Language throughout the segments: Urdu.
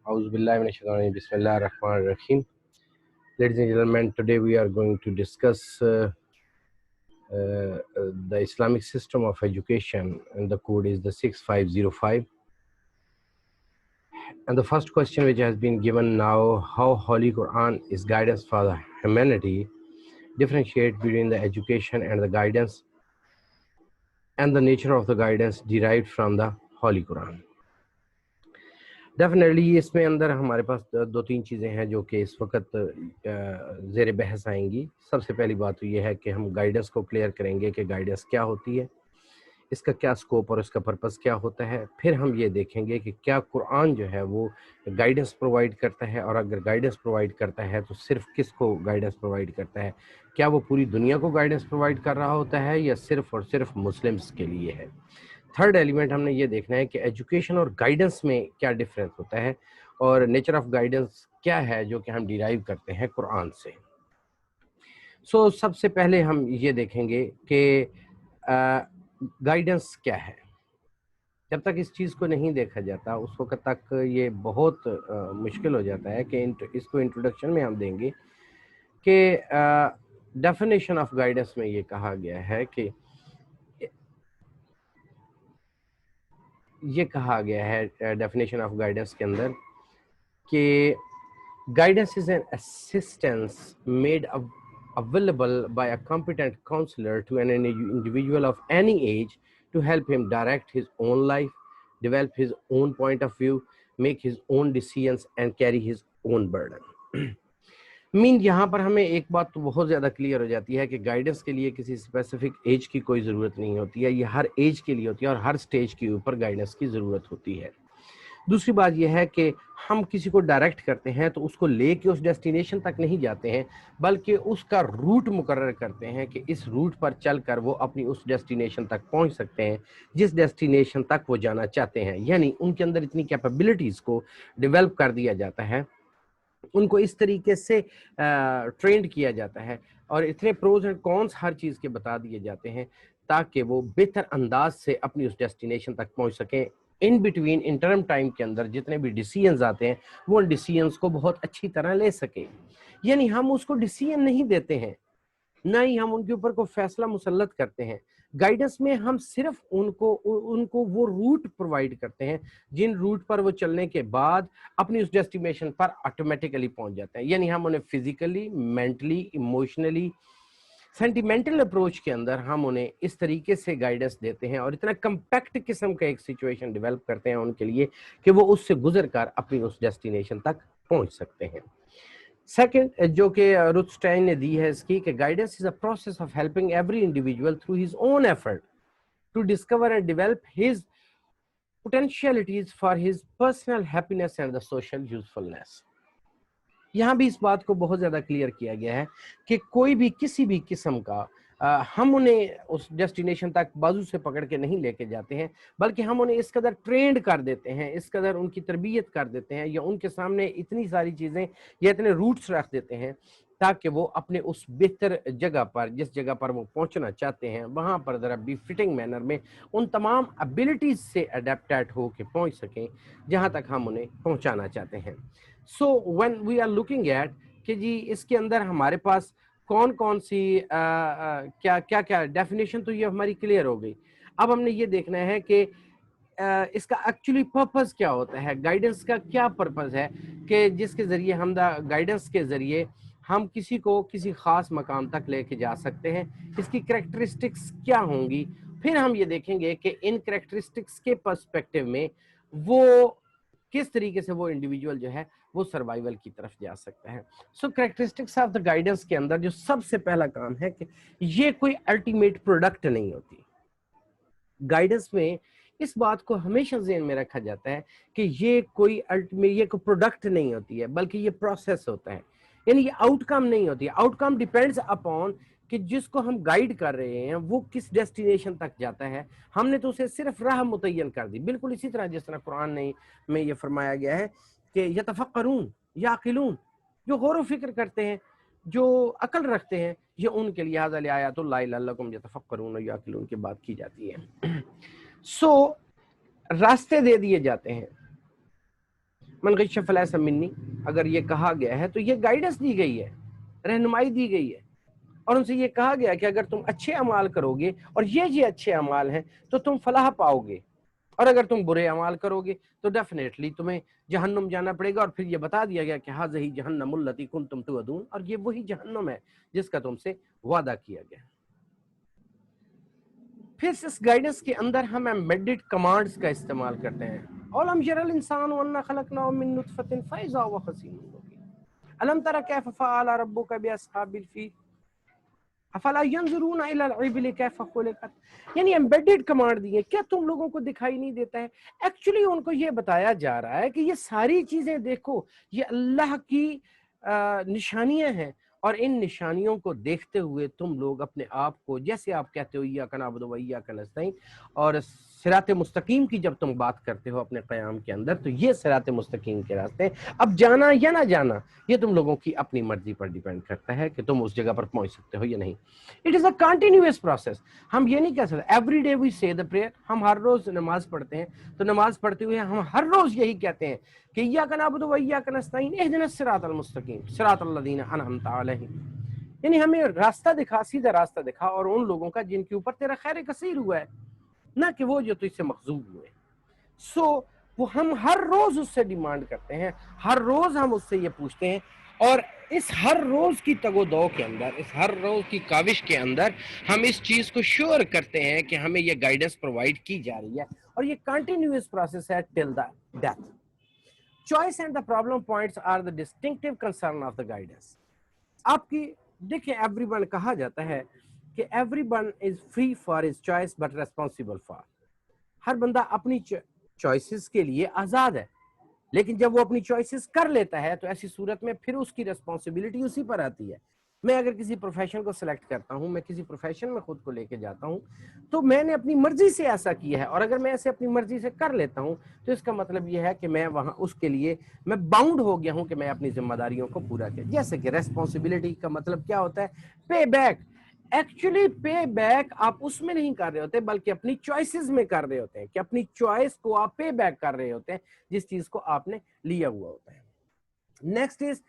Auzu billahi minash shaitanir rajim. Bismillahir Rahmanir Rahim. Ladies and gentlemen, today we are going to discuss the Islamic system of education, and the code is the 6505. And the first question which has been given now: how Holy Quran is guidance for the humanity? Differentiate between the education and the guidance, and the nature of the guidance derived from the Holy Quran. Definitely اس میں اندر ہمارے پاس دو تین چیزیں ہیں جو کہ اس وقت زیر بحث آئیں گی. سب سے پہلی بات تو یہ ہے کہ ہم گائیڈنس کو کلیئر کریں گے کہ گائیڈنس کیا ہوتی ہے، اس کا کیا سکوپ اور اس کا پرپس کیا ہوتا ہے. پھر ہم یہ دیکھیں گے کہ کیا قرآن جو ہے وہ گائیڈنس پرووائڈ کرتا ہے، اور اگر گائیڈنس پرووائڈ کرتا ہے تو صرف کس کو گائیڈنس پرووائڈ کرتا ہے. کیا وہ پوری دنیا کو گائیڈنس پرووائڈ کر رہا ہوتا ہے یا صرف اور صرف مسلمس کے لیے ہے. تھرڈ ایلیمنٹ ہم نے یہ دیکھنا ہے کہ ایجوکیشن اور گائیڈنس میں کیا ڈفرینس ہوتا ہے، اور نیچر آف گائیڈنس کیا ہے جو کہ ہم ڈیرائیو کرتے ہیں قرآن سے. سو سب سے پہلے ہم یہ دیکھیں گے کہ گائیڈنس کیا ہے. جب تک اس چیز کو نہیں دیکھا جاتا اس وقت تک یہ بہت مشکل ہو جاتا ہے کہ اس کو انٹروڈکشن میں ہم دیں گے کہ ڈیفینیشن آف گائیڈنس میں یہ کہا گیا ہے کہ ڈیفینیشن آف گائیڈنس کے اندر کہ guidance is an assistance made available by a competent counselor to an individual of any age to help him direct his own life, develop his own point of view, make his own decisions and carry his own burden. یہاں پر ہمیں ایک بات تو بہت زیادہ کلیئر ہو جاتی ہے کہ گائیڈنس کے لیے کسی اسپیسیفک ایج کی کوئی ضرورت نہیں ہوتی ہے، یہ ہر ایج کے لیے ہوتی ہے اور ہر سٹیج کے اوپر گائیڈنس کی ضرورت ہوتی ہے. دوسری بات یہ ہے کہ ہم کسی کو ڈائریکٹ کرتے ہیں تو اس کو لے کے اس ڈیسٹینیشن تک نہیں جاتے ہیں، بلکہ اس کا روٹ مقرر کرتے ہیں کہ اس روٹ پر چل کر وہ اپنی اس ڈیسٹینیشن تک پہنچ سکتے ہیں جس ڈیسٹینیشن تک وہ جانا چاہتے ہیں. یعنی ان کے اندر اتنی کیپیبلٹیز کو ڈیولپ کر دیا جاتا ہے، ان کو اس طریقے سے ٹرینڈ کیا جاتا ہے اور اتنے پروز اینڈ کونس ہر چیز کے بتا دیے جاتے ہیں تاکہ وہ بہتر انداز سے اپنی اس ڈیسٹینیشن تک پہنچ سکیں. ان بٹوین انٹرم ٹائم کے اندر جتنے بھی ڈیسیژنز آتے ہیں وہ ان ڈیسیژنز کو بہت اچھی طرح لے سکیں. یعنی ہم اس کو ڈیسیژن نہیں دیتے ہیں، نہ ہی ہم ان کے اوپر کوئی فیصلہ مسلط کرتے ہیں. گائیڈنس میں ہم صرف ان کو وہ روٹ پرووائڈ کرتے ہیں جن روٹ پر وہ چلنے کے بعد اپنی اس ڈیسٹینیشن پر آٹومیٹیکلی پہنچ جاتے ہیں. یعنی ہم انہیں physically, mentally, emotionally, sentimental approach کے اندر ہم انہیں اس طریقے سے گائیڈنس دیتے ہیں اور اتنا کمپیکٹ قسم کا ایک سچویشن ڈیولپ کرتے ہیں ان کے لیے کہ وہ اس سے گزر کر اپنی اس ڈیسٹینیشن تک پہنچ سکتے ہیں. سیکنڈ جو کہ روتھ اسٹائن نے دی ہے اس کی کہ guidance is a process of helping every individual through his own effort to discover and develop his potentialities for his personal happiness and the social usefulness. یہاں بھی اس بات کو بہت زیادہ کلیئر کیا گیا ہے کہ کوئی بھی کسی بھی قسم کا ہم انہیں اس ڈیسٹینیشن تک بازو سے پکڑ کے نہیں لے کے جاتے ہیں، بلکہ ہم انہیں اس قدر ٹرینڈ کر دیتے ہیں، اس قدر ان کی تربیت کر دیتے ہیں، یا ان کے سامنے اتنی ساری چیزیں یا اتنے روٹس رکھ دیتے ہیں تاکہ وہ اپنے اس بہتر جگہ پر، جس جگہ پر وہ پہنچنا چاہتے ہیں، وہاں پر ذرا بھی فٹنگ مینر میں ان تمام ابیلٹیز سے اڈیپٹیٹ ہو کے پہنچ سکیں جہاں تک ہم انہیں پہنچانا چاہتے ہیں. So when we are looking at کہ جی اس کے اندر ہمارے پاس کون کون سی کیا ڈیفینیشن تو یہ ہماری کلیئر ہو گئی. اب ہم نے یہ دیکھنا ہے کہ اس کا ایکچولی پرپز کیا ہوتا ہے، گائیڈنس کا کیا پرپز ہے کہ جس کے ذریعے ہم گائیڈنس کے ذریعے ہم کسی کو کسی خاص مقام تک لے کے جا سکتے ہیں. اس کی کریکٹرسٹکس کیا ہوں گی، پھر ہم یہ دیکھیں گے کہ ان کریکٹرسٹکس کے پرسپیکٹو میں وہ کس طریقے سے وہ انڈیویجول جو ہے وہ سروائیول کی طرف جا سکتا ہے. سو کریکٹرسٹکس آف دا گائیڈنس کے اندر جو سب سے پہلا کام ہے کہ یہ کوئی الٹیمیٹ پروڈکٹ نہیں ہوتی. گائیڈنس میں اس بات کو ہمیشہ ذہن میں رکھا جاتا ہے کہ یہ کوئی پروڈکٹ نہیں ہوتی ہے، بلکہ یہ پروسیس ہوتا ہے. یعنی یہ آؤٹ کم نہیں ہوتی ہے. آؤٹ کم ڈیپینڈز اپون کہ جس کو ہم گائیڈ کر رہے ہیں وہ کس ڈیسٹینیشن تک جاتا ہے. ہم نے تو اسے صرف راہ متعین کر دی، بالکل اسی طرح جس طرح قرآن میں یہ فرمایا گیا ہے کہ یتفکرون یعقلون، جو غور و فکر کرتے ہیں، جو عقل رکھتے ہیں، یہ ان کے لیے ھذا لآیات اللہ لعلکم یتفکرون یعقلون کی بات کی جاتی ہے. سو راستے دے دیے جاتے ہیں. من غش فلیس منی، اگر یہ کہا گیا ہے تو یہ گائیڈنس دی گئی ہے، رہنمائی دی گئی ہے، اور ان سے یہ کہا گیا کہ اگر تم اچھے اعمال کرو گے اور یہ اچھے اعمال ہیں تو تم فلاح پاؤ گے، اور اگر تم برے اعمال کرو گے تو ڈیفینیٹلی تمہیں جہنم جانا پڑے گا، اور پھر یہ بتا دیا گیا کہ ہذہ جہنم التی کنتم توعدون، اور یہ وہی جہنم ہے جس کا تم سے وعدہ کیا گیا۔ پھر اس گائیڈنس کے اندر ہم ایمبیڈڈ کمانڈز کا استعمال کرتے ہیں۔ اولم یری الانسان انا خلقناه من نطفة فاذا هو خصیم مبین، الم تر کیف فعل ربک باصحاب الفیل افلا ينظرون الى الابل كيف خلقت، یعنی ایمبیڈڈ کمانڈ دیے، کیا تم لوگوں کو دکھائی نہیں دیتا ہے؟ ایکچولی ان کو یہ بتایا جا رہا ہے کہ یہ ساری چیزیں دیکھو، یہ اللہ کی نشانیاں ہیں، اور ان نشانیوں کو دیکھتے ہوئے تم لوگ اپنے آپ کو، جیسے آپ کہتے ہو ایاک نعبد و ایاک نستعین، اور صراط مستقیم کی جب تم بات کرتے ہو اپنے قیام کے اندر، تو یہ صراط مستقیم کے راستے، اب جانا یا نہ جانا یہ تم لوگوں کی اپنی مرضی پر ڈیپینڈ کرتا ہے کہ تم اس جگہ پر پہنچ سکتے ہو یا نہیں۔ It is a continuous process, ہم یہ نہیں کہہ سکتے ایوری ڈے وی سے دا پریئر، ہم ہر روز نماز پڑھتے ہیں تو نماز پڑھتے ہوئے ہم ہر روز یہی کہتے ہیں کہ ایاک نعبد و ایاک نستعین اہدنا الصراط المستقیم صراط الذین انعمت علیہم، یعنی ہمیں راستہ دکھا، سیدھا راستہ دکھا، اور ان لوگوں کا جن کے اوپر تیرا خیر کثیر ہوا ہے، نہ کہ وہ جو تجھ سے مغضوب ہوئے۔ سو وہ ہم ہر روز اس سے ڈیمانڈ کرتے ہیں، ہر روز ہم اس سے یہ پوچھتے ہیں، اور اس ہر روز کی تگ و دو کے اندر، اس ہر روز کی کاوش کے اندر ہم اس چیز کو شیور کرتے ہیں کہ ہمیں یہ گائیڈنس پرووائڈ کی جا رہی ہے، اور یہ کنٹینیوس پروسیس ہے till the death. Choice and the problem points are the distinctive concern of the guidance. آپ کی دیکھیں، ایوری ون کہا جاتا ہے کہ everyone is free for his choice but responsible for, ہر بندہ اپنی چوائسز کے لیے آزاد ہے، لیکن جب وہ اپنی چوائسز کر لیتا ہے تو ایسی صورت میں پھر اس کی ریسپانسبلٹی اسی پر آتی ہے۔ میں اگر کسی پروفیشن کو سلیکٹ کرتا ہوں، میں کسی پروفیشن میں خود کو لے کے جاتا ہوں، تو میں نے اپنی مرضی سے ایسا کیا ہے، اور اگر میں ایسے اپنی مرضی سے کر لیتا ہوں تو اس کا مطلب یہ ہے کہ میں وہاں اس کے لیے میں باؤنڈ ہو گیا ہوں کہ میں اپنی ذمہ داریوں کو پورا کیا۔ جیسے کہ ریسپانسبلٹی کا مطلب کیا ہوتا ہے؟ Pay back. Actually pay back آپ اس میں نہیں کر رہے ہوتے بلکہ اپنی چوائسز میں کر رہے ہوتے ہیں، کہ اپنی چوائس کو آپ پے بیک کر رہے ہوتے ہیں جس چیز کو آپ نے لیا ہوا ہوتا ہے۔ Next is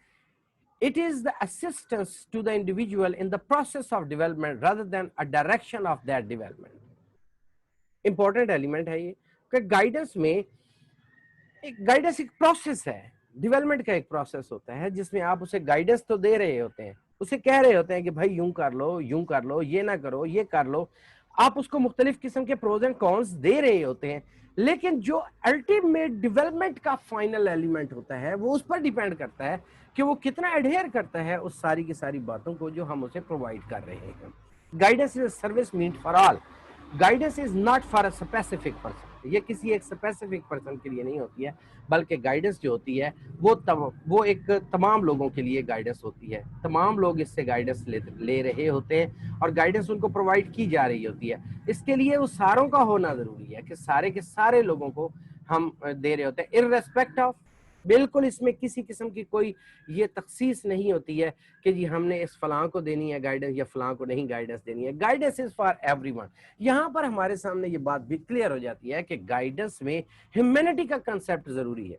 it is the assistance to the individual in the process of development rather than a direction of that development۔ Important element ہے یہ کہ گائیڈنس میں گائیڈنس ایک پروسیس ہے، ڈیولپمنٹ کا ایک پروسیس ہوتا ہے جس میں آپ اسے گائیڈنس تو دے رہے ہوتے ہیں، اسے کہہ رہے ہوتے ہیں کہ بھائی یوں کر لو، یوں کر لو، یہ نہ کرو، یہ کر لو، آپ اس کو مختلف قسم کے پروز اینڈ کونس دے رہے ہوتے ہیں، لیکن جو الٹیمیٹ ڈیولپمنٹ کا فائنل ایلیمنٹ ہوتا ہے وہ اس پر ڈیپینڈ کرتا ہے کہ وہ کتنا ایڈہیئر کرتا ہے اس ساری کی ساری باتوں کو جو ہم اسے پرووائڈ کر رہے ہیں۔ Guidance is a service meant for all, guidance is not for a specific person, یہ کسی ایک اسپیسیفک پرسن کے لیے نہیں ہوتی ہے، بلکہ گائیڈنس جو ہوتی ہے وہ ایک تمام لوگوں کے لیے گائیڈنس ہوتی ہے، تمام لوگ اس سے گائیڈنس لے رہے ہوتے ہیں اور گائیڈنس ان کو پرووائڈ کی جا رہی ہوتی ہے۔ اس کے لیے وہ ساروں کا ہونا ضروری ہے کہ سارے کے سارے لوگوں کو ہم دے رہے ہوتے ہیں، ارریسپیکٹ آف، بالکل اس میں کسی قسم کی کوئی یہ تخصیص نہیں ہوتی ہے کہ جی ہم نے اس فلاں کو دینی ہے گائیڈنس یا فلاں کو نہیں گائیڈنس دینی ہے۔ Guidance is for every one. یہاں پر ہمارے سامنے یہ بات بھی کلیئر ہو جاتی ہے کہ گائیڈنس میں ہیومینٹی کا کنسیپٹ ضروری ہے۔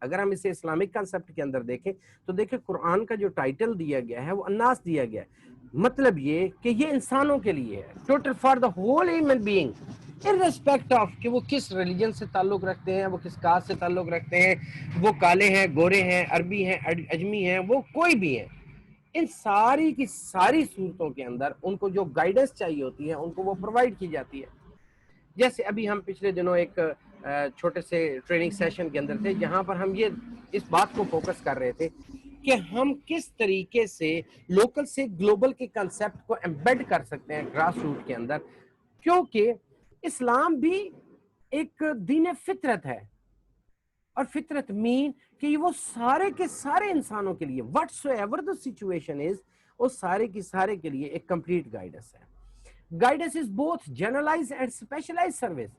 اگر ہم اسے اسلامک کنسیپٹ کے اندر دیکھیں تو دیکھیں قرآن کا جو ٹائٹل دیا گیا ہے وہ الناس دیا گیا ہے، مطلب یہ کہ یہ انسانوں کے لیے ہے، total for the whole human being, irrespective of کہ وہ کس ریلیجن سے تعلق رکھتے ہیں، وہ کس کاسٹ سے تعلق رکھتے ہیں، وہ کالے ہیں، گورے ہیں، عربی ہیں، اجمی ہیں، وہ کوئی بھی ہیں، ان ساری کی ساری صورتوں کے اندر ان کو جو گائیڈنس چاہیے ہوتی ہے ان کو وہ پرووائڈ کی جاتی ہے۔ جیسے ابھی ہم پچھلے دنوں ایک چھوٹے سے ٹریننگ سیشن کے اندر تھے جہاں پر ہم یہ اس بات کو فوکس کر رہے تھے کہ ہم کس طریقے سے لوکل سے گلوبل کے کنسیپٹ کو ایمبیڈ کر سکتے ہیں گراس روٹ کے اندر، کیونکہ اسلام بھی ایک دین فطرت ہے، اور فطرت مین کہ وہ سارے کے سارے انسانوں کے لیے whatsoever the situation is، وہ سارے کی سارے کے لیے ایک کمپلیٹ گائیڈنس ہے۔ Guidance is both generalize and specialize service,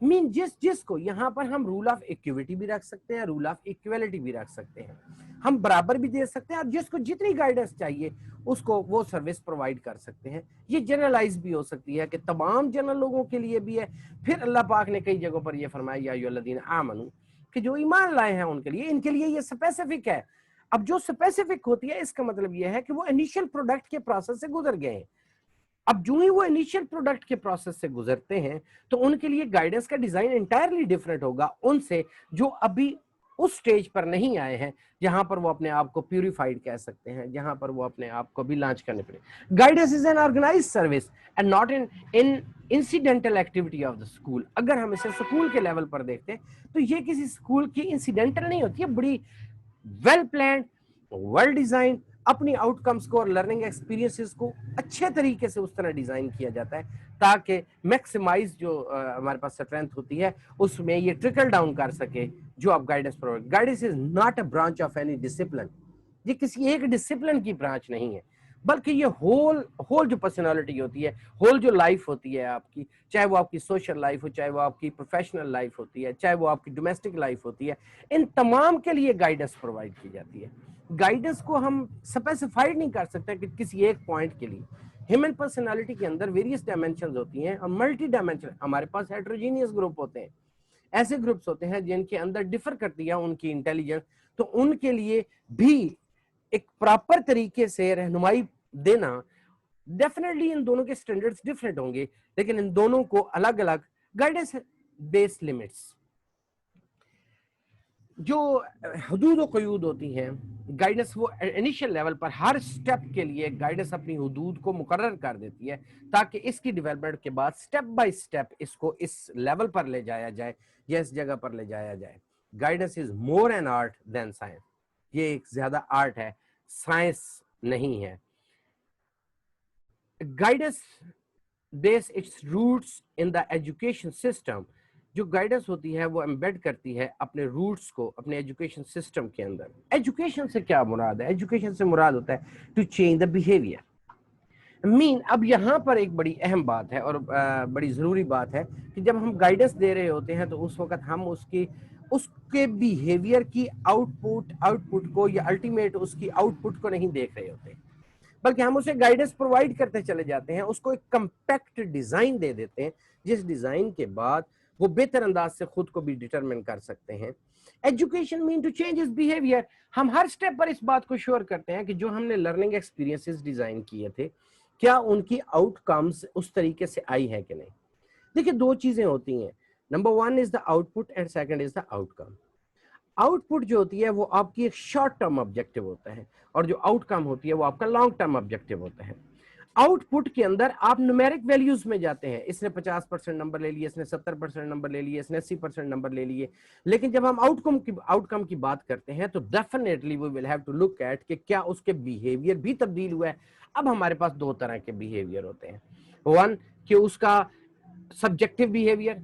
مین جس کو یہاں پر ہم رول آف ایکویٹی بھی رکھ سکتے ہیں، رول آف ایکویلٹی بھی رکھ سکتے ہیں، ہم برابر بھی دے سکتے ہیں، اور جس کو جتنی گائیڈنس چاہیے اس کو وہ سروس پرووائڈ کر سکتے ہیں۔ یہ جنرلائز بھی ہو سکتی ہے کہ تمام جنرل لوگوں کے لیے بھی ہے۔ پھر اللہ پاک نے کئی جگہوں پر یہ فرمایا یا ایھا الذین آمنوا کہ جو ایمان لائے ہیں ان کے لیے یہ اسپیسیفک ہے. اب جو اسپیسیفک ہوتی ہے اس کا مطلب یہ ہے کہ وہ انیشل پروڈکٹ کے پروسیس سے گزر گئے ہیں. اب جو ہی وہ انیشل پروڈکٹ کے پروسیس سے گزرتے ہیں تو ان کے لیے گائیڈنس کا ڈیزائن انٹائرلی ڈفرنٹ ہوگا ان سے جو ابھی اس سٹیج پر نہیں آئے ہیں جہاں پر وہ اپنے آپ کو پیوریفائڈ کہہ سکتے ہیں, جہاں پر وہ اپنے آپ کو بھی لانچ کرنے پڑے. Guidance is an organized service and not an incidental activity of the school. اگر ہم اسے اسکول کے لیول پر دیکھتے ہیں تو یہ کسی اسکول کی انسیڈنٹل نہیں ہوتی ہے, بڑی ویل پلانڈ, ویل ڈیزائن, اپنی آؤٹ کمز کو اور لرننگ ایکسپیرینسز کو اچھے طریقے سے اس طرح ڈیزائن کیا جاتا ہے تاکہ میکسیمائز جو ہمارے پاس اسٹرینتھ ہوتی ہے اس میں یہ ٹرکل ڈاؤن کر سکے جو آپ guidance provide. Guidance is not a branch of any discipline. یہ کسی ایک ڈسپلن کی برانچ نہیں ہے بلکہ یہ ہول جو پرسنالٹی ہوتی ہے, ہول جو لائف ہوتی ہے آپ کی, چاہے وہ آپ کی سوشل لائف ہو, چاہے وہ آپ کی پروفیشنل لائف ہوتی ہے, چاہے وہ آپ کی ڈومیسٹک لائف ہوتی ہے, ان تمام کے لیے گائیڈنس پرووائڈ کی جاتی ہے. گائیڈنس کو ہم سپیسیفائڈ نہیں کر سکتے کہ کسی ایک پوائنٹ کے لیے. ہیومن پرسنالٹی کے اندر ویریس ڈائمینشنز ہوتی ہیں اور ملٹی ڈائمینشن. ہمارے پاس ہیٹروجینیس گروپ ہوتے ہیں, ایسے گروپس ہوتے ہیں جن کے اندر ڈفر کرتی ہے ان کی انٹیلیجنس, تو ان کے لیے بھی ایک پراپر طریقے سے رہنمائی دینا. ڈیفینیٹلی ان دونوں کے سٹینڈرڈز ڈفرنٹ ہوں گے لیکن ان دونوں کو الگ الگ گائیڈنس بیس لمٹس, جو حدود و قیود ہوتی ہیں. گائیڈنس وہ انیشل لیول پر ہر سٹیپ کے لیے گائیڈنس اپنی حدود کو مقرر کر دیتی ہے تاکہ اس کی ڈیولپمنٹ کے بعد سٹیپ بائی سٹیپ اس کو اس لیول پر لے جایا جائے یا اس جگہ پر لے جایا جائے. Guidance is more an art than science. یہ ایک زیادہ آرٹ ہے, سائنس نہیں ہے. Guidance bases its roots in the education system. جو گائیڈنس ہوتی ہے وہ امبیڈ کرتی ہے اپنے روٹس کو اپنے ایجوکیشن سسٹم کے اندر. ایجوکیشن سے کیا مراد ہے؟ ایجوکیشن سے مراد ہوتا ہے ٹو چینج دا بیہیویئر. اب یہاں پر ایک بڑی اہم بات ہے اور بڑی ضروری بات ہے کہ جب ہم گائیڈنس دے رہے ہوتے ہیں تو اس وقت ہم اس کے بیہیویئر کی آؤٹ پٹ کو یا الٹیمیٹ اس کی آؤٹ پٹ کو نہیں دیکھ رہے ہوتے, بلکہ ہم اسے گائیڈنس پرووائڈ کرتے چلے جاتے ہیں, اس کو ایک کمپیکٹ ڈیزائن دے دیتے ہیں جس ڈیزائن کے بعد وہ بہتر انداز سے خود کو بھی ڈیٹرمن کر سکتے ہیں. Education mean to change his behaviour. ہم ہر سٹیپ پر اس بات کو شیور کرتے ہیں کہ جو ہم نے لرننگ ایکسپیرینسز ڈیزائن کیے تھے کیا ان کی آؤٹ کمز اس طریقے سے آئی ہے کہ نہیں. دیکھیں دو چیزیں ہوتی ہیں, number 1 is the out put and second is the out come. Out put جو ہوتی ہے وہ آپ کی ایک شارٹ ٹرم آبجیکٹو ہوتا ہے اور جو آؤٹ کم ہوتی ہے وہ آپ کا لانگ ٹرم آبجیکٹو ہوتا ہے. آؤٹ پٹ کے اندر آپ نومیرک ویلیوز میں جاتے ہیں, اس نے 50% نمبر لے لیے, اس نے 70% نمبر لے لیے, اس نے 80% نمبر لے لیے. لیکن جب ہم آؤٹ کم کی بات کرتے ہیں تو definitely we will have to look at کہ کیا اس کے بیہیویئر بھی تبدیل ہوا ہے. اب ہمارے پاس دو طرح کے بیہیویئر ہوتے ہیں. 1 کہ اس کا سبجیکٹو بیہیویئر,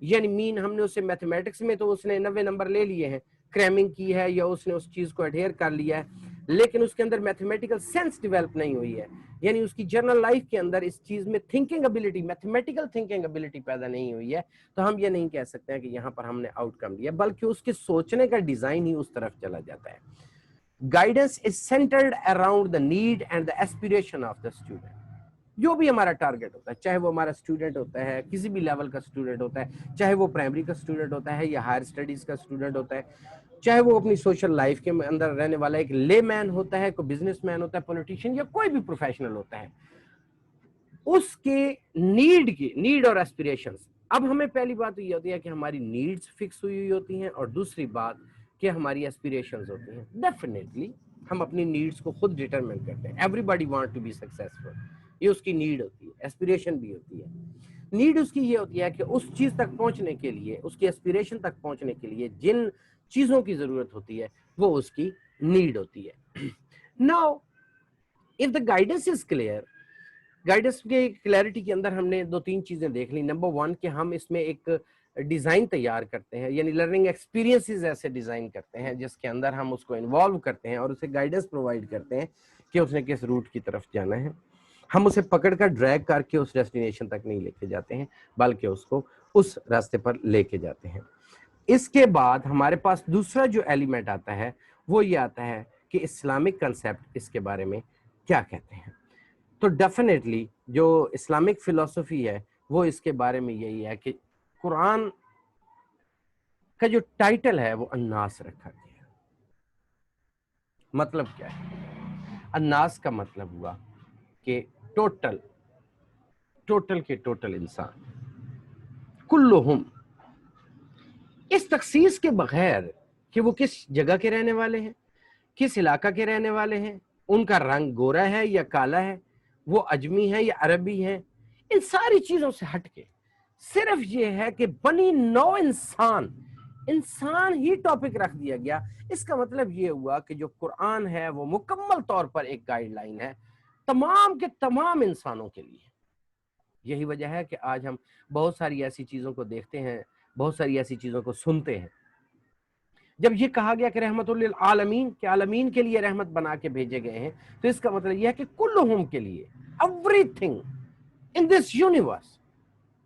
یعنی مین ہم نے اسے میتھمیٹکس میں تو اس نے 90 نمبر لے لیے ہیں, کریمنگ کی ہے یا اس نے اس چیز کو ایڈہیر کر لیا ہے, لیکن اس کے اندر میتھمیٹیکل سینس ڈیولپ نہیں ہوئی ہے, یعنی اس کی جرنل لائف کے اندر اس چیز میں thinking ability, mathematical thinking ability پیدا نہیں ہوئی ہے, تو ہم یہ نہیں کہہ سکتے ہیں کہ یہاں پر ہم نے آؤٹ کم لیا, بلکہ اس کے سوچنے کا ڈیزائن ہی اس طرف چلا جاتا ہے. Guidance is centred around the need and the aspiration of the student. جو بھی ہمارا ٹارگیٹ ہوتا ہے, چاہے وہ ہمارا اسٹوڈنٹ ہوتا ہے, کسی بھی لیول کا اسٹوڈنٹ ہوتا ہے, چاہے وہ پرائمری کا اسٹوڈنٹ ہوتا ہے یا ہائر اسٹڈیز کا اسٹوڈنٹ ہوتا ہے, چاہے وہ اپنی سوشل لائف کے اندر رہنے والا ایک لے مین ہوتا ہے, کوئی بزنس مین ہوتا ہے, پولیٹیشین یا کوئی بھی پروفیشنل ہوتا ہے, اس کے نیڈ اور ایسپیریشنز. اب ہمیں پہلی بات یہ ہوتی ہے کہ ہماری نیڈز فکس ہوئی ہوتی ہیں اور دوسری بات کہ ہماری ایسپیریشنز ہوتی ہیں. ڈیفینیٹلی ہم اپنی نیڈز کو خود ڈیٹرمن کرتے ہیں. Everybody want to be successful, یہ اس کی نیڈ ہوتی ہے. ایسپیریشن بھی ہوتی ہے. نیڈ اس کی یہ ہوتی ہے کہ اس چیز تک پہنچنے کے لیے, اس کی ایسپیریشن تک پہنچنے کے لیے جن چیزوں کی ضرورت ہوتی ہے وہ اس کی نیڈ ہوتی ہے. Now, if the guidance is clear, guidance کے کلیئرٹی کے اندر ہم نے 2-3 چیزیں دیکھ لی. نمبر 1 کہ ہم اس میں ایک ڈیزائن تیار کرتے ہیں, یعنی لرننگ ایکسپیرینسز ایسے ڈیزائن کرتے ہیں جس کے اندر ہم اس کو انوالو کرتے ہیں اور اسے گائیڈنس پرووائڈ کرتے ہیں کہ اس نے کس روٹ کی طرف جانا ہے. ہم اسے پکڑ کر ڈریگ کر کے اس ڈیسٹینیشن تک نہیں لے کے جاتے ہیں بلکہ اس کو اس راستے پر لے کے جاتے ہیں. اس کے بعد ہمارے پاس دوسرا جو ایلیمنٹ آتا ہے وہ یہ آتا ہے کہ اسلامک کنسیپٹ اس کے بارے میں کیا کہتے ہیں. تو ڈیفینیٹلی جو اسلامک فلسفی ہے وہ اس کے بارے میں یہی ہے کہ قرآن کا جو ٹائٹل ہے وہ الناس رکھا گیا. مطلب کیا ہے؟ الناس کا مطلب ہوا کہ ٹوٹل کے ٹوٹل انسان، کلہم، اس تخصیص کے بغیر کہ وہ کس جگہ کے رہنے والے ہیں، کس علاقہ کے رہنے والے ہیں، ان کا رنگ گورا ہے یا کالا ہے، وہ اجمی ہے یا عربی ہے، ان ساری چیزوں سے ہٹ کے صرف یہ ہے کہ بنی نو انسان ہی ٹاپک رکھ دیا گیا. اس کا مطلب یہ ہوا کہ جو قرآن ہے وہ مکمل طور پر ایک گائیڈ لائن ہے تمام کے تمام انسانوں کے لیے. یہی وجہ ہے کہ آج ہم بہت ساری ایسی چیزوں کو دیکھتے ہیں، بہت ساری ایسی چیزوں کو سنتے ہیں. جب یہ کہا گیا کہ رحمت للعالمین، کہ عالمین کے لیے رحمت بنا کے بھیجے گئے ہیں، تو اس کا مطلب یہ ہے کہ کلہم کے لیے، every thing in this universe,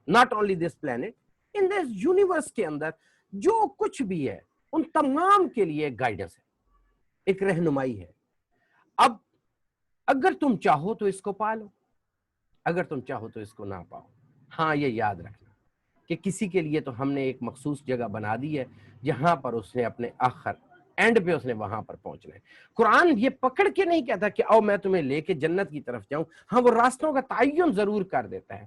not only this planet, in this universe کے اندر جو کچھ بھی ہے ان تمام کے لیے ایک گائیڈنس ہے، ایک رہنمائی ہے. اب اگر تم چاہو تو اس کو پالو، اگر تم چاہو تو اس کو نہ پاؤ. ہاں یہ یاد رکھنا کہ کسی کے لیے تو ہم نے ایک مخصوص جگہ بنا دی ہے جہاں پر اس نے اپنے آخر اینڈ پہ اس نے وہاں پر پہنچنا ہے. قرآن یہ پکڑ کے نہیں کہتا کہ آؤ میں تمہیں لے کے جنت کی طرف جاؤں. ہاں وہ راستوں کا تعین ضرور کر دیتا ہے.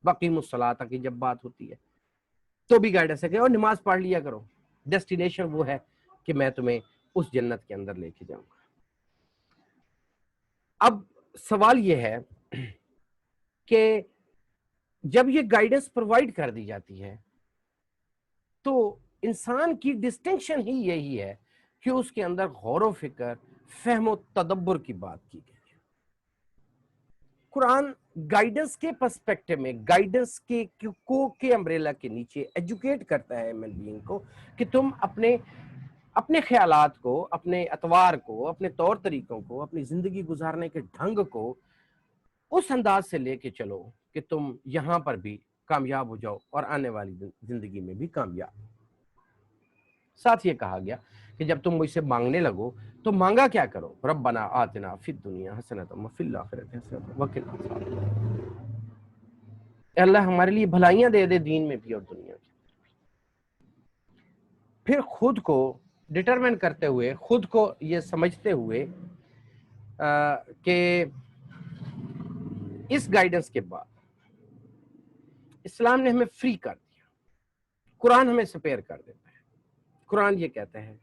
وقیم الصلاۃ کی جب بات ہوتی ہے تو بھی گائیڈنس ہے کہ اور نماز پڑھ لیا کرو، ڈیسٹینیشن وہ ہے کہ میں تمہیں اس جنت کے اندر لے کے جاؤں گا. اب سوال یہ ہے کہ جب یہ گائیڈنس پرووائڈ کر دی جاتی ہے تو انسان کی ڈسٹنکشن ہی یہی ہے کہ اس کے اندر غور و فکر، فہم و تدبر کی بات کی گئی ہے. قرآن گائیڈنس کے پرسپیکٹو میں، گائیڈنس کے امبریلا کے نیچے ایجوکیٹ کرتا ہے ہیومن بینگ کو کہ تم اپنے خیالات کو، اپنے اطوار کو، اپنے طور طریقوں کو، اپنی زندگی گزارنے کے ڈھنگ کو اس انداز سے لے کے چلو کہ تم یہاں پر بھی کامیاب ہو جاؤ اور آنے والی زندگی میں بھی کامیاب. ساتھ یہ کہا گیا کہ جب تم مجھ سے مانگنے لگو تو مانگا کیا کرو، ربنا آتنا فی الدنیا حسنۃ وفی الآخرۃ حسنۃ وقنا عذاب النار. اے اللہ ہمارے لیے بھلائیاں دے دے دین میں بھی اور دنیا میں. پھر خود کو ڈٹرمن کرتے ہوئے، خود کو یہ سمجھتے ہوئے کہ اس گائیڈنس کے بعد اسلام نے ہمیں فری کر دیا، قرآن ہمیں سپیئر کر دیتا ہے. قرآن یہ کہتا ہے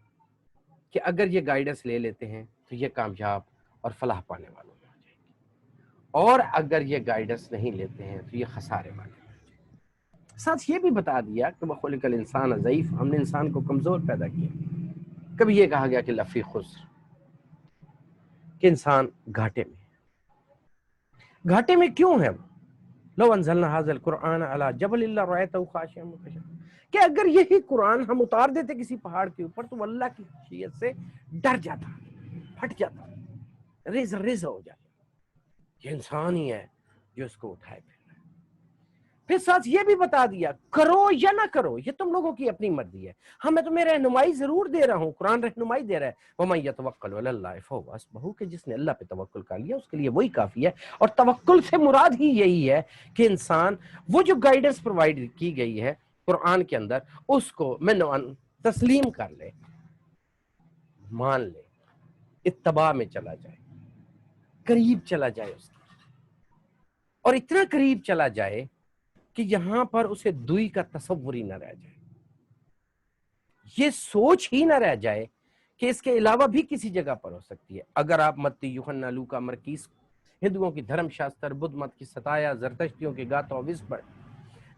کہ اگر یہ گائیڈنس لے لیتے ہیں تو یہ کامیاب اور فلاح پانے والوں میں ہو جائیں گے، اور اگر یہ گائیڈنس نہیں لیتے ہیں تو یہ خسارے والے میں ہو جائیں گے. ساتھ یہ بھی بتا دیا کہ وَخُلِقَ الْإِنسَانَ ضعیف، ہم نے انسان کو کمزور پیدا کیا. کبھی یہ کہا گیا کہ لفی خسر، کہ انسان گھاٹے میں. گھاٹے میں کیوں ہے وہ؟ لو انزلنا هذا القرآن على جبل لرأيته خاشعا متصدعا، کہ اگر یہی قرآن ہم اتار دیتے کسی پہاڑ کے اوپر تو اللہ کی خشیت سے ڈر جاتا، پھٹ جاتا، ریز ہو جاتا. یہ انسان ہی ہے جو اس کو اٹھائے پھر. پھر ساتھ یہ بھی بتا دیا کرو یا نہ کرو یہ تم لوگوں کی اپنی مرضی ہے. ہاں میں تمہیں رہنمائی ضرور دے رہا ہوں، قرآن رہنمائی دے رہا ہے. وَمَن يَتَوَكَّلْ عَلَى اللَّهِ فَهُوَ حَسْبُهُ، کہ جس نے اللہ پہ توکل کر لیا اس کے لیے وہی کافی ہے. اور توکل سے مراد ہی یہی ہے کہ انسان وہ جو گائیڈنس پرووائڈ کی گئی ہے قرآن کے اندر اس کو منوان تسلیم کر لے، مان لے، اتباع میں چلا جائے، قریب چلا جائے اس کی، اور اتنا قریب چلا جائے کہ یہاں پر اسے دوئی کا تصور ہی نہ رہ جائے، یہ سوچ ہی نہ رہ جائے کہ اس کے علاوہ بھی کسی جگہ پر ہو سکتی ہے. اگر آپ متی، یوحنا، لوکا، مرکیس، ہندوؤں کی دھرم شاستر، بدھ مت کی ستایا، زرتشتیوں کے گاتا وزبر،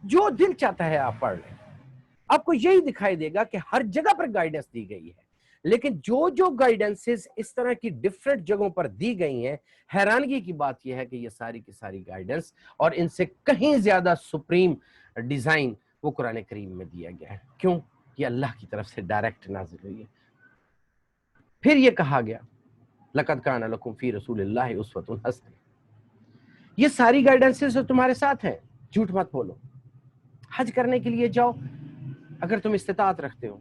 جو دل چاہتا ہے آپ پڑھ لیں. آپ کو یہی دکھائی دے گا کہ ہر جگہ پر گائیڈنس دی گئی ہے، لیکن جو گائیڈنسز اس طرح کی ڈیفرنٹ جگہوں پر دی گئی ہیں، حیرانگی کی بات یہ ہے کہ یہ ساری کی ساری گائیڈنس اور ان سے کہیں زیادہ سپریم ڈیزائن وہ قرآن کریم میں دیا گیا ہے. کیوں؟ یہ اللہ کی طرف سے ڈائریکٹ نازل ہوئی ہے. پھر یہ کہا گیا لَقَدْ كَانَ لَكُمْ فِي رَسُولِ اللَّهِ أُسْوَةٌ حَسَنَةٌ، یہ ساری گائیڈنسز تمہارے ساتھ ہیں، جھوٹ مت بولو. حج کرنے کے لیے جاؤ اگر تم استطاعت رکھتے ہو.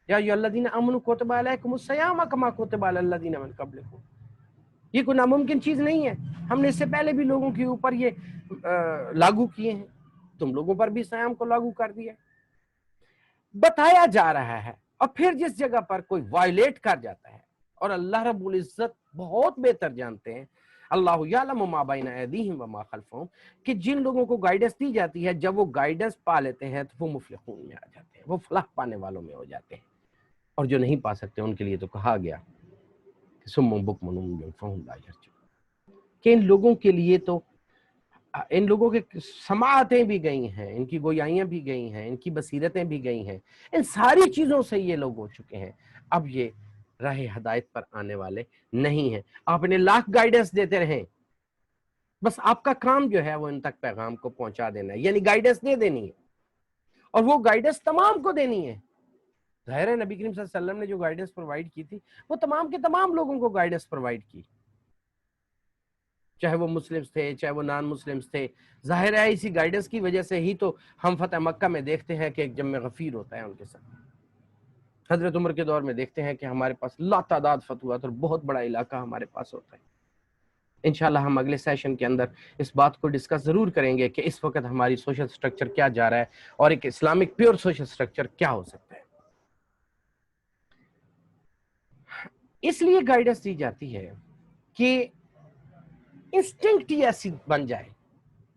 یا ایھا الذین آمنوا کتب علیکم الصیام کما کتب علی الذین من قبلکم، یہ کوئی ناممکن چیز نہیں ہے. ہم نے اس سے پہلے بھی لوگوں کے اوپر یہ لاگو کیے ہیں، تم لوگوں پر بھی صیام کو لاگو کر دیا. بتایا جا رہا ہے، اور پھر جس جگہ پر کوئی وائلیٹ کر جاتا ہے، اور اللہ رب العزت بہت بہتر جانتے ہیں، اللہ یعلم ما بین ایدیہم وما خلفہم، کہ جن لوگوں کو گائیڈنس دی جاتی ہے جب وہ گائیڈنس پا لیتے ہیں تو وہ مفلحون میں آ جاتے ہیں، وہ فلاح پانے والوں میں ہو جاتے ہیں، اور جو نہیں پا سکتے ان کے لیے تو کہا گیا کہ سم بکم عمی فہم لا یرجعون، کہ ان لوگوں کے لیے تو ان لوگوں کے سماعتیں بھی گئی ہیں، ان کی گویائیاں بھی گئی ہیں، ان کی بصیرتیں بھی گئی ہیں، ان ساری چیزوں سے یہ لوگ ہو چکے ہیں، اب یہ راہ ہدایت پر آنے والے نہیں ہیں۔ آپ انہیں لاکھ گائیڈنس دیتے رہیں، بس آپ کا کام جو ہے وہ ان تک پیغام کو پہنچا دینا ہے، یعنی گائیڈنس دے دینی ہے، اور وہ گائیڈنس تمام کو دینی ہے۔ ظاہر ہے نبی کریم صلی اللہ علیہ وسلم نے جو گائیڈنس پرووائڈ کی تھی وہ تمام کے تمام لوگوں کو گائیڈنس پرووائڈ کی، چاہے وہ مسلمز تھے چاہے وہ نان مسلمز تھے۔ ظاہر ہے اسی گائیڈنس کی وجہ سے ہی تو ہم فتح مکہ میں دیکھتے ہیں کہ ایک جم غفیر ہوتا ہے ان کے ساتھ، حضرت عمر کے دور میں دیکھتے ہیں کہ ہمارے پاس لا تعداد فتوحات اور بہت بڑا علاقہ ہمارے پاس ہوتا ہے۔ انشاءاللہ ہم اگلے سیشن کے اندر اس بات کو ڈسکس ضرور کریں گے کہ اس وقت ہماری سوشل سٹرکچر کیا جا رہا ہے اور ایک اسلامک پیور سوشل سٹرکچر کیا ہو سکتا ہے۔ اس لیے گائیڈنس دی جاتی ہے کہ انسٹنکٹ ہی ایسی بن جائے،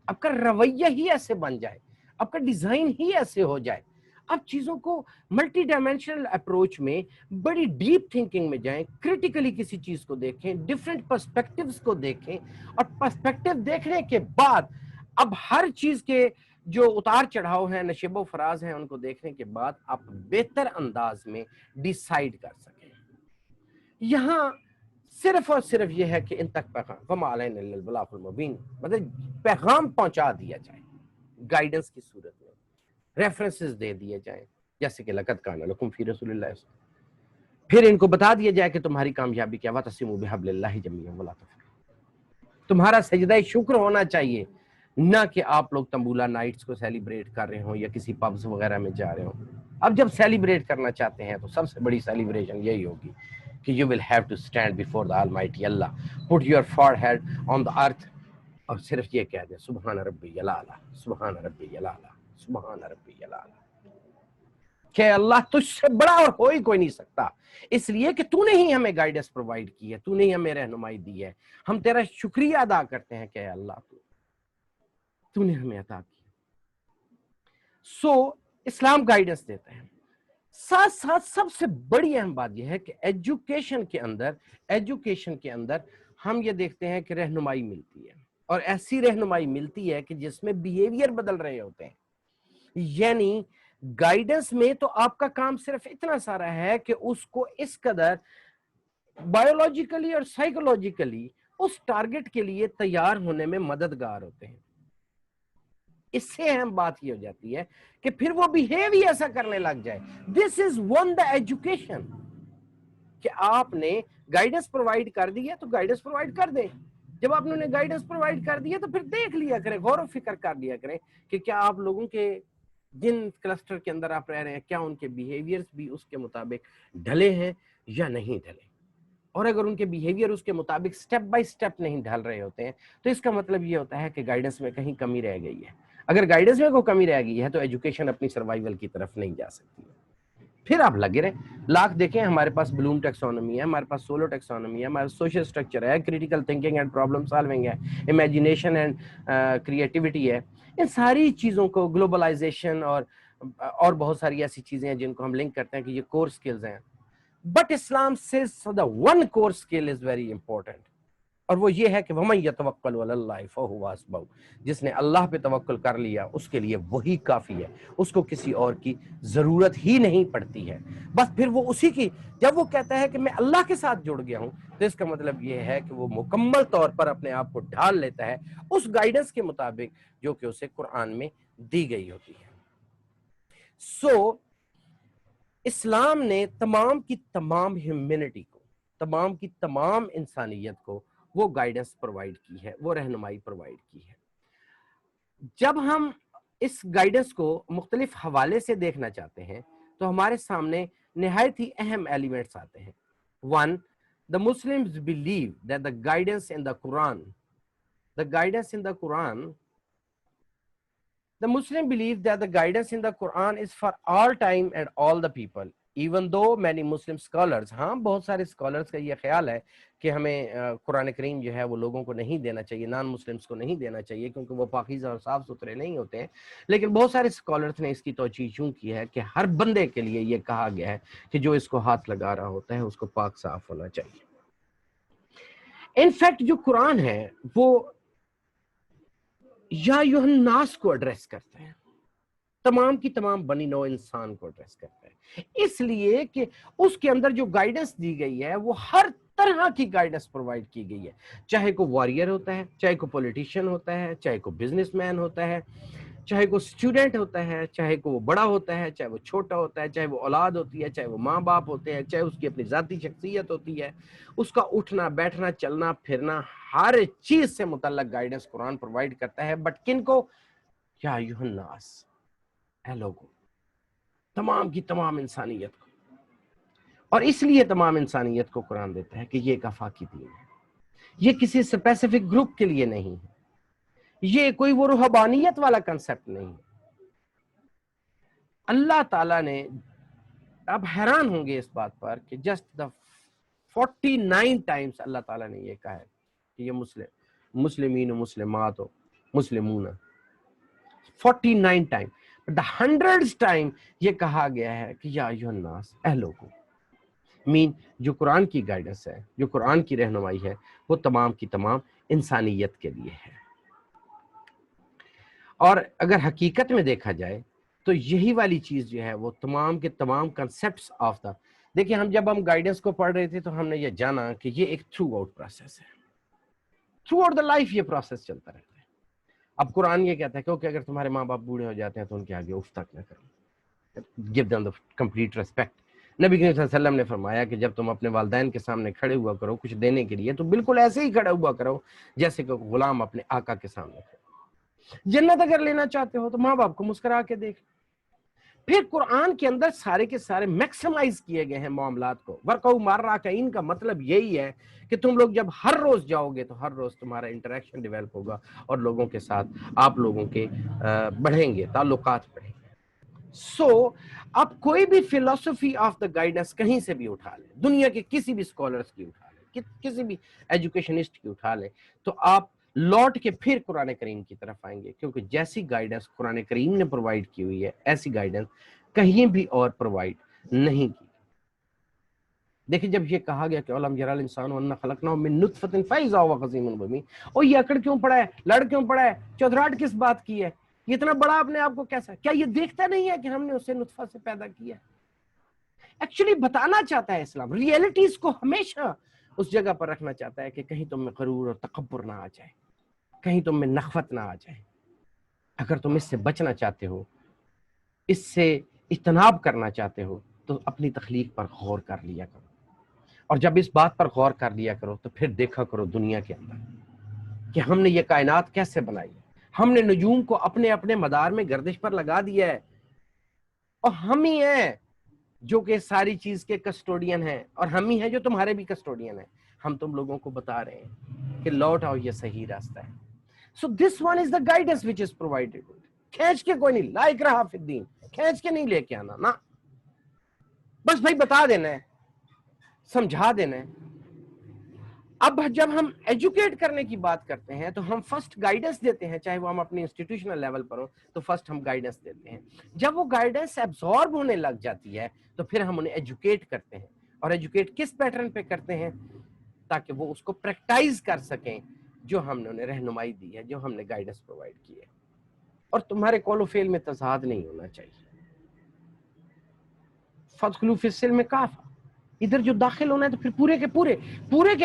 آپ کا رویہ ہی ایسے بن جائے، آپ کا ڈیزائن ہی ایسے ہو جائے، آپ چیزوں کو ملٹی ڈائمینشنل اپروچ میں بڑی ڈیپ تھنکنگ میں جائیں، کریٹیکلی کسی چیز کو دیکھیں، ڈیفرنٹ پرسپیکٹیوز کو دیکھیں، اور پرسپیکٹیو دیکھنے کے بعد اب ہر چیز کے جو اتار چڑھاؤ ہیں، نشیب و فراز ہیں، ان کو دیکھنے کے بعد آپ بہتر انداز میں ڈیسائیڈ کر سکیں۔ یہاں صرف اور صرف یہ ہے کہ ان تک پیغام وما علینا الا البلاغ المبین، مطلب پیغام پہنچا دیا جائے گائیڈنس کی صورت میں، ریفرنسز دے دیے جائیں، جیسے کہ لقد کان لکم فی رسول اللہ، پھر ان کو بتا دیا جائے کہ تمہاری کامیابی کیا، وَاعْتَصِمُوا بِحَبْلِ اللَّهِ جَمِيعًا وَلَا تَفَرَّقُوا، تمہارا سجدہ شکر ہونا چاہیے، نہ کہ آپ لوگ تمبولا نائٹس کو سیلیبریٹ کر رہے ہوں یا کسی پبز وغیرہ میں جا رہے ہوں۔ اب جب سیلیبریٹ کرنا چاہتے ہیں تو سب سے بڑی سیلیبریشن یہی ہوگی کہ you will have to stand before the Almighty Allah, put your forehead on the earth، اور صرف یہ کہہ دیں سبحان ربی الاعلیٰ، سبحان ربی الاعلیٰ، سبحان ربی الاعلیٰ، کہ اللہ تجھ سے بڑا اور ہو ہی کوئی نہیں سکتا، اس لیے کہ تو نے ہی ہمیں گائیڈنس پرووائڈ کی ہے، تو نے ہی ہمیں رہنمائی دی ہے، ہم تیرا شکریہ ادا کرتے ہیں کہ اے اللہ تو نے ہمیں عطا کی۔ سو اسلام گائیڈنس دیتا ہے، ساتھ ساتھ سب سے بڑی اہم بات یہ ہے کہ ایجوکیشن کے اندر ہم یہ دیکھتے ہیں کہ رہنمائی ملتی ہے، اور ایسی رہنمائی ملتی ہے کہ جس میں بیہیویئر بدل رہے ہوتے ہیں، یعنی گائیڈنس میں تو آپ کا کام صرف اتنا سارا ہے کہ اس کو اس قدر بایولوجیکلی اور سائیکولوجیکلی اس ٹارگٹ کے لیے تیار ہونے میں مددگار ہوتے ہیں۔ اس سے اہم بات یہ ہو جاتی ہے کہ پھر وہ بیہیو ہی ایسا کرنے لگ جائے۔ دس از ون دا ایجوکیشن، کہ آپ نے گائیڈنس پرووائڈ کر دی ہے تو گائیڈنس پرووائڈ کر دیں، جب آپ نے گائیڈنس پرووائڈ کر دی ہے تو پھر دیکھ لیا کریں، غور و فکر کر لیا کریں کہ کیا آپ لوگوں کے جن کلسٹر کے اندر آپ رہ رہے ہیں کیا ان کے بیہیویئرز بھی اس کے مطابق ڈھلے ہیں یا نہیں ڈھلے، اور اگر ان کے بیہیویئر اس کے مطابق سٹیپ بائی سٹیپ نہیں ڈھل رہے ہوتے ہیں تو اس کا مطلب یہ ہوتا ہے کہ گائیڈنس میں کہیں کمی رہ گئی ہے۔ اگر گائیڈنس میں کوئی کمی رہ گئی ہے تو ایجوکیشن اپنی سروائیول کی طرف نہیں جا سکتی، پھر آپ لگے رہیں۔ لاکھ دیکھیں، ہمارے پاس بلوم ٹیکسونومی ہے، ہمارے پاس سولو ٹیکسونومی ہے، ہمارا سوشل سٹرکچر ہے، critical thinking and problem solving ہے، امیجینیشن اینڈ کریٹیوٹی ہے، ان ساری چیزوں کو گلوبلائزیشن اور بہت ساری ایسی چیزیں ہیں جن کو ہم لنک کرتے ہیں کہ یہ کور سکلز ہیں۔ But Islam says the one core skill is very important، اور وہ یہ ہے کہ وَمَن يَتَوَكَّلْ عَلَى اللَّهِ فَهُوَ حَسْبُهُ، جس نے اللہ پہ توکل کر لیا اس کے لیے وہی کافی ہے، اس کو کسی اور کی ضرورت ہی نہیں پڑتی ہے۔ بس پھر وہ اسی کی، جب وہ کہتا ہے کہ میں اللہ کے ساتھ جڑ گیا ہوں تو اس کا مطلب یہ ہے کہ وہ مکمل طور پر اپنے آپ کو ڈھال لیتا ہے اس گائیڈنس کے مطابق جو کہ اسے قرآن میں دی گئی ہوتی ہے۔ سو اسلام نے تمام کی تمام ہیومینٹی کو، تمام کی تمام انسانیت کو وہ گائیڈنس پرووائڈ کی ہے، وہ رہنمائی پرووائڈ کی ہے۔ جب ہم اس گائیڈنس کو مختلف حوالے سے دیکھنا چاہتے ہیں تو ہمارے سامنے نہایت ہی اہم ایلیمنٹس آتے ہیں۔ One, the Muslims believe that the guidance in the Quran The Muslim believe that the guidance in the Quran is for all time and all the people. Even though many Muslim scholars, ہاں بہت سارے scholars کا یہ خیال ہے کہ ہمیں قرآن کریم جو ہے وہ لوگوں کو نہیں دینا چاہیے، نان مسلمس کو نہیں دینا چاہیے کیونکہ وہ پاکیزہ اور صاف ستھرے نہیں ہوتے ہیں، لیکن بہت سارے scholars نے اس کی توجیہ یوں کی ہے کہ ہر بندے کے لیے یہ کہا گیا ہے کہ جو اس کو ہاتھ لگا رہا ہوتا ہے اس کو پاک صاف ہونا چاہیے۔ انفیکٹ جو قرآن ہے وہ یا ایھا الناس کو ایڈریس کرتا ہے، تمام کی تمام بنی نوع انسان کو ایڈریس کرتا ہے، اس لیے کہ اس کے اندر جو گائیڈنس دی گئی ہے وہ ہر طرح کی گائیڈنس پرووائڈ کی گئی ہے، چاہے کوئی واریر ہوتا ہے، چاہے کوئی پولیٹیشین ہوتا ہے، چاہے کوئی بزنس مین ہوتا ہے، چاہے کوئی اسٹوڈنٹ ہوتا ہے، چاہے کوئی وہ بڑا ہوتا ہے، چاہے وہ چھوٹا ہوتا ہے، چاہے وہ اولاد ہوتی ہے، چاہے وہ ماں باپ ہوتے ہیں، چاہے اس کی اپنی ذاتی شخصیت ہوتی ہے، اس کا اٹھنا بیٹھنا چلنا پھرنا ہر چیز سے متعلق گائیڈنس قرآن پرووائڈ کرتا ہے، بٹ کن کو؟ یا ایھا الناس، اے لوگوں، تمام کی تمام انسانیت کو، اور اس لیے تمام انسانیت کو قرآن دیتا ہے کہ یہ ایک آفاقی دین ہے، یہ کسی اسپیسیفک گروپ کے لیے نہیں ہے، یہ کوئی وہ روحانیت والا کنسپٹ نہیں ہے۔ اللہ تعالیٰ نے، آپ حیران ہوں گے اس بات پر کہ جسٹ دا 49 ٹائمز اللہ تعالیٰ نے یہ کہا ہے کہ یہ مسلمین و مسلمات و مسلمون، 49 ٹائم، دا 100 ٹائم یہ کہا گیا ہے کہ یا ایھا الناس، اے لوگوں، مین جو قرآن کی گائیڈنس ہے، جو قرآن کی رہنمائی ہے، وہ تمام کی تمام انسانیت کے لیے ہے۔ اور اگر حقیقت میں دیکھا جائے تو یہی والی چیز جو ہے وہ تمام کے تمام کنسپٹس آف دا، دیکھیں ہم جب ہم گائیڈنس کو پڑھ رہے تھے تو ہم نے یہ جانا کہ یہ ایک تھرو آؤٹ پروسیس ہے، تھرو آؤٹ دا لائف یہ پروسیس چلتا رہتا ہے۔ اب قرآن یہ کہتا ہے کہ اگر تمہارے ماں باپ بوڑھے ہو جاتے ہیں تو ان کے آگے اف تک نہ کرو، give them the complete respect. نبی کریم صلی اللہ علیہ وسلم نے فرمایا کہ جب تم اپنے والدین کے سامنے کھڑے ہوا کرو کچھ دینے کے لیے تو بالکل ایسے ہی کھڑا ہوا کرو جیسے کہ غلام اپنے آقا کے سامنے کھڑے۔ جنت اگر لینا چاہتے ہو تو ماں باپ کو مسکرا کے دیکھ۔ پھر قرآن کے اندر سارے کے سارے میکسیمائز کیے گئے ہیں معاملات کو۔ ورقو مارراکعین کا مطلب یہی ہے کہ تم لوگ جب ہر روز جاؤ گے تو ہر روز تمہارا انٹریکشن ڈیولپ ہوگا اور لوگوں کے ساتھ آپ لوگوں کے بڑھیں گے، تعلقات بڑھیں گے۔ سو اب کوئی بھی فلسفی آف دا گائیڈنس کہیں سے بھی اٹھا لیں، دنیا کے کسی بھی اسکالرس کی اٹھا لیں، کسی بھی ایجوکیشنسٹ کی اٹھا لیں، تو آپ لوٹ کے پھر قرآن کریم کی طرف آئیں گے، کیونکہ جیسی گائیڈنس قرآن کریم نے پرووائڈ کی ہوئی ہے ایسی گائیڈنس کہیں بھی اور پرووائڈ نہیں کی۔ دیکھیں جب یہ کہا گیا کہ اولم یری الانسان انا خلقناہ من نطفۃ فاذا ہو خصیم مبین، اور یہ اکڑ کیوں پڑا ہے، لڑ کیوں پڑا ہے، چودراہٹ کس بات کی ہے، یہ اتنا بڑا اپنے آپ کو کیسا، کیا یہ دیکھتا نہیں ہے کہ ہم نے اسے نطفہ سے پیدا کیا؟ ایکچولی بتانا چاہتا ہے اسلام، ریئلٹیز کو ہمیشہ اس جگہ پر رکھنا چاہتا ہے کہ کہیں تم میں غرور اور تکبر نہ آ جائے، کہیں تم میں نخوت نہ آ جائے۔ اگر تم اس سے بچنا چاہتے ہو، اس سے اجتناب کرنا چاہتے ہو، تو اپنی تخلیق پر غور کر لیا کرو، اور جب اس بات پر غور کر لیا کرو تو پھر دیکھا کرو دنیا کے اندر کہ ہم نے یہ کائنات کیسے بنائی ہے۔ ہم نے نجوم کو اپنے اپنے مدار میں گردش پر لگا دیا ہے، اور ہم ہی ہیں جو کہ ساری چیز کے کسٹوڈین ہیں، اور ہم ہی ہیں جو تمہارے بھی کسٹوڈین ہیں۔ ہم تم لوگوں کو بتا رہے ہیں کہ لوٹ آؤ، یہ صحیح راستہ ہے۔ So this one is the guidance which is provided. کھینچ کے کوئی نہیں، لا اکراہ فی الدین، کھینچ کے نہیں لے کے آنا نا، بس بھائی بتا دینا ہے، سمجھا دینا ہے۔ اب جب ہم ایجوکیٹ کرنے کی بات کرتے ہیں تو ہم فرسٹ گائیڈنس دیتے ہیں، چاہے وہ ہم اپنی انسٹیٹیوشنل لیول پر ہو تو فرسٹ ہم گائیڈنس دیتے ہیں۔ جب وہ گائیڈنس ایبزارب ہونے لگ جاتی ہے تو پھر ہم انہیں ایجوکیٹ کرتے ہیں، اور ایجوکیٹ کس پیٹرن پہ کرتے ہیں؟ تاکہ وہ اس کو پریکٹائز کر سکیں جو ہم نے انہیں رہنمائی دی ہے، جو ہم نے گائیڈنس پرووائڈ کی ہے۔ اور تمہارے قول و فعل میں تضاد نہیں ہونا چاہیے۔ فادخلوا فی السلم کافہ، ادھر جو داخل ہونا ہے تو پھر پورے کے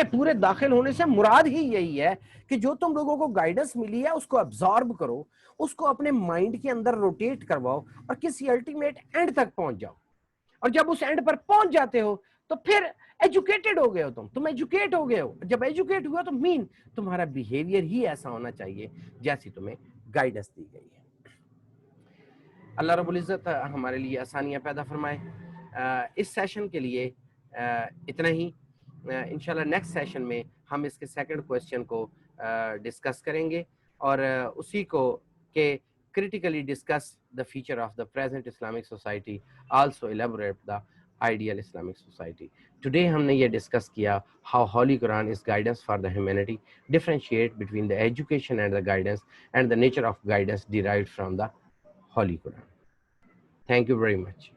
پورے داخل ہونے سے مراد ہی یہی ہے کہ جو تم لوگوں کو گائیڈنس ملی ہے اس کو ابزارب کرو، اس کو اپنے مائنڈ کے اندر روٹیٹ کرواؤ، اور کسی الٹیمیٹ اینڈ تک پہنچ جاؤ۔ اور جب اس اینڈ پر پہنچ جاتے ہو تو پھر ایجوکیٹڈ ہو گئے ہو، تم ایجوکیٹ ہو گئے ہو۔ جب ایجوکیٹ ہوا تو مین تمہارا بیہیویئر ہی ایسا ہونا چاہیے جیسی تمہیں گائیڈنس دی گئی ہے۔ اللہ رب العزت ہمارے لیے آسانیاں پیدا فرمائے۔ اس سیشن کے لیے اتنا ہی۔ انشاءاللہ نیکسٹ سیشن میں ہم اس کے سیکنڈ کویسچن کو ڈسکس کریں گے، اور اسی کو کہ critically discuss the feature of the present Islamic society, also elaborate the ideal Islamic society. Today ہم نے یہ ڈسکس کیا how Holy Quran is guidance for the humanity, differentiate between the education and the guidance, and the nature of guidance derived from the Holy Quran. Thank you very much.